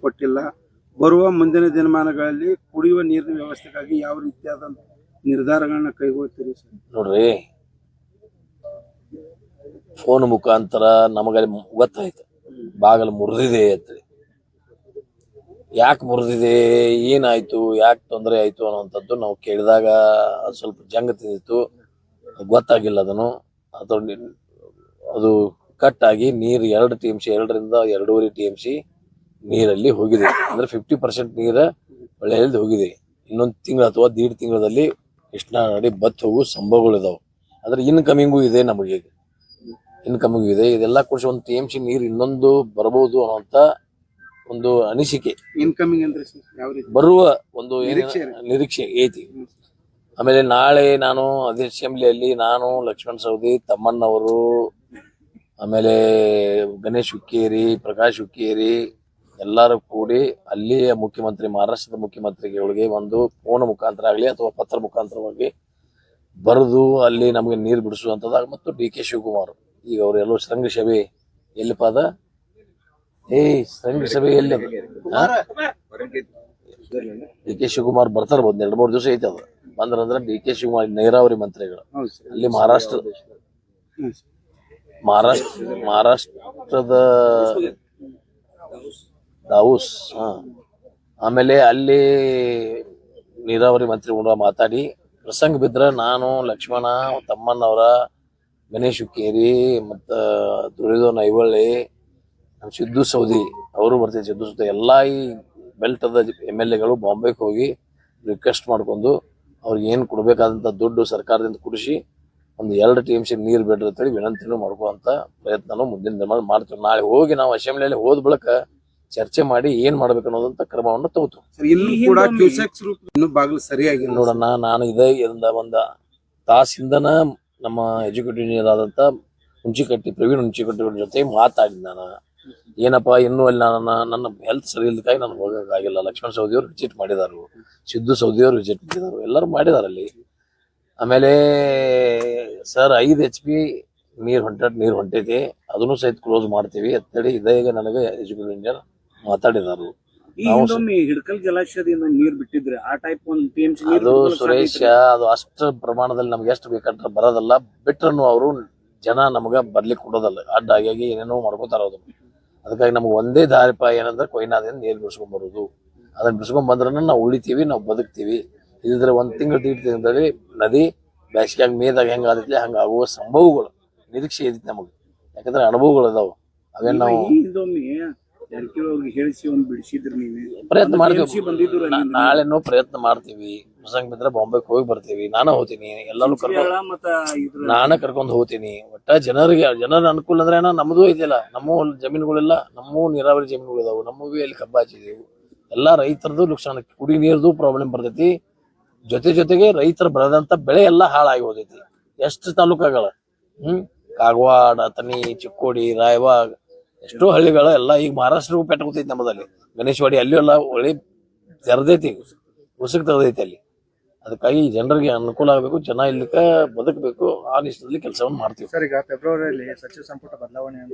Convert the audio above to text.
ಕೊಟ್ಟಿಲ್ಲ. ಬರುವ ಮುಂದಿನ ದಿನಮಾನಗಳಲ್ಲಿ ಕುಡಿಯುವ ನೀರಿನ ವ್ಯವಸ್ಥೆಗಾಗಿ ಯಾವ ರೀತಿಯಾದ ನಿರ್ಧಾರಗಳನ್ನ ಕೈಗೊಳ್ತೀರಿ ಸರ್? ನೋಡ್ರಿ, ಫೋನ್ ಮುಖಾಂತರ ನಮಗಲ್ಲಿ ಗೊತ್ತಾಯ್ತು ಬಾಗಲು ಮುರಿದಿದೆ ಅಂತೇಳಿ. ಯಾಕೆ ಮುರಿದಿದೆ, ಏನಾಯ್ತು, ಯಾಕೆ ತೊಂದರೆ ಆಯ್ತು ಅನ್ನೋಂಥದ್ದು ನಾವು ಕೇಳಿದಾಗ ಸ್ವಲ್ಪ ಜಂಗ ತಿಂದಿತ್ತು, ಗೊತ್ತಾಗಿಲ್ಲ. ಅದು ಕಟ್ ಆಗಿ ನೀರು 2 TMC 2ರಿಂದ 2.5 TMC ನೀರಲ್ಲಿ ಹೋಗಿದೆ. ಅಂದ್ರೆ 50% ನೀರ ಹೊಳೆಯಲ್ಲಿ ಹೋಗಿದೆ. ಇನ್ನೊಂದು ತಿಂಗಳು ಅಥವಾ 1.5 ತಿಂಗಳಲ್ಲಿ ಕೃಷ್ಣಾ ನದಿ ಬತ್ತು ಹೋಗೋ ಸಂಭವಗಳಿದಾವೆ. ಆದ್ರೆ ಇನ್ಕಮಿಂಗು ಇದೆ, ನಮಗೆ ಇನ್ಕಮಿಂಗು ಇದೆ. ಇದೆಲ್ಲ ಕೂಡಿಸಿ 1 TMC ನೀರು ಇನ್ನೊಂದು ಬರಬಹುದು ಅನ್ನೋಂತ ಒಂದು ಅನಿಸಿಕೆ, ಇನ್ಕಮಿಂಗ್ ಅಂದ್ರೆ ಯಾವ ರೀತಿ ಬರುವ ಒಂದು ನಿರೀಕ್ಷೆ ಐತಿ. ಆಮೇಲೆ ನಾಳೆ ನಾನು ಅಸೆಂಬ್ಲಿಯಲ್ಲಿ ನಾನು, ಲಕ್ಷ್ಮಣ್ ಸವದಿ, ತಮ್ಮಣ್ಣವರು, ಆಮೇಲೆ ಗಣೇಶ್ ಹುಕ್ಕೇರಿ, ಪ್ರಕಾಶ್ ಹುಕ್ಕೇರಿ ಎಲ್ಲರೂ ಕೂಡಿ ಅಲ್ಲಿಯ ಮುಖ್ಯಮಂತ್ರಿ, ಮಹಾರಾಷ್ಟ್ರದ ಮುಖ್ಯಮಂತ್ರಿಗಳಿಗೆ ಒಂದು ಫೋನ್ ಮುಖಾಂತರ ಆಗಲಿ ಅಥವಾ ಪತ್ರ ಮುಖಾಂತರವಾಗಿ ಬರೆದು ಅಲ್ಲಿ ನಮಗೆ ನೀರು ಬಿಡಿಸುವಂಥದ್ದು. ಮತ್ತು DK ಶಿವಕುಮಾರ್ ಈಗ ಅವರೆಲ್ಲೋ ಶೃಂಗಸಭೆ ಎಲ್ಲಿಪ್ಪ ಅದ ಶೃಂಗಸಭೆ ಎಲ್ಲಿ DK ಶಿವಕುಮಾರ್ ಬರ್ತಾರೆ, ಬಂದ್ 2-3 ದಿವಸ ಐತೆ. ಅದು ಬಂದ್ರಂದ್ರೆ DK ಶಿವಕುಮಾರ್ ನೀರಾವರಿ ಮಂತ್ರಿಗಳು ಅಲ್ಲಿ ಮಹಾರಾಷ್ಟ್ರದ ದಾವೂಸ್, ಆಮೇಲೆ ಅಲ್ಲಿ ನೀರಾವರಿ ಮಂತ್ರಿ ಕೂಡ ಮಾತಾಡಿ ಪ್ರಸಂಗ ಬಿದ್ರೆ ನಾನು, ಲಕ್ಷ್ಮಣ, ತಮ್ಮಣ್ಣವರ, ಗಣೇಶ್ ಹುಕ್ಕೇರಿ ಮತ್ತು ದುರ್ಯೋಧನ ಐವಳ್ಳಿ, ನಮ್ಮ ಸಿದ್ದು ಸೌದಿ ಅವರು ಬರ್ತೀವಿ. ಸಿದ್ದು ಸೌದಿ ಎಲ್ಲ ಈ ಬೆಲ್ಟದ MLAಗಳು ಬಾಂಬೆಗೆ ಹೋಗಿ ರಿಕ್ವೆಸ್ಟ್ ಮಾಡ್ಕೊಂಡು ಅವ್ರಿಗೆ ಏನು ಕೊಡಬೇಕಾದಂಥ ದುಡ್ಡು ಸರ್ಕಾರದಿಂದ ಕೊಡಿಸಿ ಒಂದು 2 TMC ನೀರು ಬಿಡ್ರಿ ಅಂತೇಳಿ ವಿನಂತಿನೂ ಮಾಡ್ಕೋಂಥ ಪ್ರಯತ್ನನೂ ಮುಂದಿನ ದಿನ ಮಾಡ್ತೀವಿ. ನಾಳೆ ಹೋಗಿ ನಾವು ಅಸೆಂಬ್ಲಿಯಲ್ಲಿ ಹೋದ ಬಳಿಕ ಚರ್ಚೆ ಮಾಡಿ ಏನ್ ಮಾಡ್ಬೇಕು ಅನ್ನೋದಂತ ಕ್ರಮವನ್ನು ತಗೋತೀವಿ. ಇನ್ನೂ ಬಾಗಿಲು ಸರಿಯಾಗಿ ನೋಡೋಣ. ನಾನು ಇದೇ ಒಂದು ತಾಸಿಂದನ ನಮ್ಮ ಎಜುಕೇಟಿವ್ ಇಂಜಿನಿಯರ್ ಆದಂತ ಪ್ರವೀಣ್ ಹುಂಚಿಕಟ್ಟಿ ಜೊತೆ ಮಾತಾಡಿದ್ ನಾನು. ಏನಪ್ಪಾ ಇನ್ನೂ ಅಲ್ಲಿ ನನ್ನ ಹೆಲ್ತ್ ಸರಿ ಇಲ್ಲದಕ್ಕಾಗಿ ನಾನು ಹೋಗೋಕ್ಕಾಗಿಲ್ಲ. ಲಕ್ಷ್ಮಣ್ ಸವದಿ ಅವರು ವಿಸಿಟ್ ಮಾಡಿದಾರು, ಸಿದ್ದು ಸೌದಿ ಅವರು ವಿಸಿಟ್ ಮಾಡಿದಾರು, ಎಲ್ಲರೂ ಮಾಡಿದಾರೆ ಅಲ್ಲಿ. ಆಮೇಲೆ ಸರ್ 5 HP ನೀರು ಹೊಂಟೈತಿ, ಅದನ್ನು ಸಹಿತ ಕ್ಲೋಸ್ ಮಾಡ್ತೀವಿ ಅಂತೇಳಿ ಈಗ ನನಗೆ ಎಜುಕೇಟಿವ್ ಇಂಜಿನಿಯರ್ ಮಾತಾಡಿದಾರು. ಹಿಡಕಲ್ ಜಲಾಶಯದಿಂದ ನೀರು ಬಿಟ್ಟಿದ್ರೆ ಆ ಟೈಪ್ ಒಂದು TMC ಅದು ಸುರೇಶ್, ಅದು ಅಷ್ಟು ಪ್ರಮಾಣದಲ್ಲಿ ನಮ್ಗೆ ಎಷ್ಟು ಬೇಕಂದ್ರೆ ಬರೋದಲ್ಲ. ಬಿಟ್ರನು ಅವರು ಜನ ನಮಗ ಬರ್ಲಿಕ್ಕೆ ಕೊಡೋದಲ್ಲ, ಅಡ್ಡ ಆಗಿ ಏನೇನೋ ಮಾಡ್ಕೋತಾರ. ಅದಕ್ಕಾಗಿ ನಮ್ಗೆ ಒಂದೇ ದಾರಿಪ ಏನಂದ್ರೆ ಕೊಯ್ನಾದಿಂದ ನೀರು ಬಿಡಿಸ್ಕೊಂಡ್ ಬರೋದು. ಅದನ್ನ ಬಿಡಿಸ್ಕೊಂಡ್ ಬಂದ್ರೆ ನಾವು ಉಳಿತೀವಿ, ನಾವು ಬದುಕ್ತೀವಿ. ಇದ್ರೆ 1 ತಿಂಗಳು 1.5 ತಿಂಗಳಲ್ಲಿ ನದಿ ಬೇಸಿಗೆಯಾಗ ಮೇದಾಗ ಹೆಂಗ ಆದೈತಿ ಹಂಗ ಆಗುವ ಸಂಭವಗಳು ನಿರೀಕ್ಷೆ ಐತಿ ನಮಗೆ. ಯಾಕಂದ್ರೆ ಅನುಭವಗಳು ಅದಾವ. ಅವೇನ್ ನಾವು ಪ್ರಯತ್ನ ಮಾಡ್ತೀವಿ. ನಾಳೆನೂ ಪ್ರಯತ್ನ ಮಾಡ್ತೀವಿ. ಪ್ರಸಂಗ ಬಿದ್ರೆ ಬಾಂಬೆಗೆ ಹೋಗಿ ಬರ್ತೀವಿ. ನಾನು ಹೋಗ್ತೀನಿ, ಎಲ್ಲರೂ ನಾನೇ ಕರ್ಕೊಂಡು ಹೋಗ್ತೀನಿ. ಒಟ್ಟ ಜನರ ಅನುಕೂಲ ಅಂದ್ರೆ ನಮ್ದು ಐತಿಲ್ಲ, ನಮ್ಮ ಜಮೀನುಗಳೆಲ್ಲ ನಮ್ಮ ನೀರಾವರಿ ಜಮೀನುಗಳು ಇದಾವು, ನಮ್ಮೂ ಅಲ್ಲಿ ಕಬ್ಬ ಹಚ್ಚಿದೀವಿ. ಎಲ್ಲಾ ರೈತರದು ನುಕ್ಸಾನ, ಕುಡಿ ನೀರ್ದು ಪ್ರಾಬ್ಲಮ್ ಬರ್ತೈತಿ. ಜೊತೆಗೆ ರೈತರು ಬೆಳೆದಂತ ಬೆಳೆ ಎಲ್ಲ ಹಾಳಾಗಿ ಹೋದೈತಿ. ಎಷ್ಟು ತಾಲೂಕುಗಳ ಕಾಗವಾಡ, ಅಥಣಿ, ಚಿಕ್ಕೋಡಿ, ರಾಯಬಾಗ್ ಎಷ್ಟೋ ಹಳ್ಳಿಗಳ ಎಲ್ಲ ಈಗ ಮಹಾರಾಷ್ಟ್ರಗೂ ಪೆಟ್ಟುತ್ತೈತಿ. ನಮ್ಮದಲ್ಲಿ ಗಣೇಶವಾಡಿ ಅಲ್ಲಿ ಎಲ್ಲ ಒಳ್ಳೆ ತೆರೆದೈತಿ, ಉಸುಕ್ ತೆರೆದೈತಿ ಅಲ್ಲಿ. ಅದಕ್ಕಾಗಿ ಜನರಿಗೆ ಅನುಕೂಲ ಆಗಬೇಕು, ಜನ ಇಲ್ಲಿಕ ಬದುಕಬೇಕು. ಆ ನಿಟ್ಟಿನಲ್ಲಿ ಕೆಲಸವನ್ನು ಮಾಡ್ತೀವಿ. ಸರ್, ಈಗ ಫೆಬ್ರವರಿಯಲ್ಲಿ ಸಚಿವ ಸಂಪುಟ ಬದಲಾವಣೆ ಅಂತ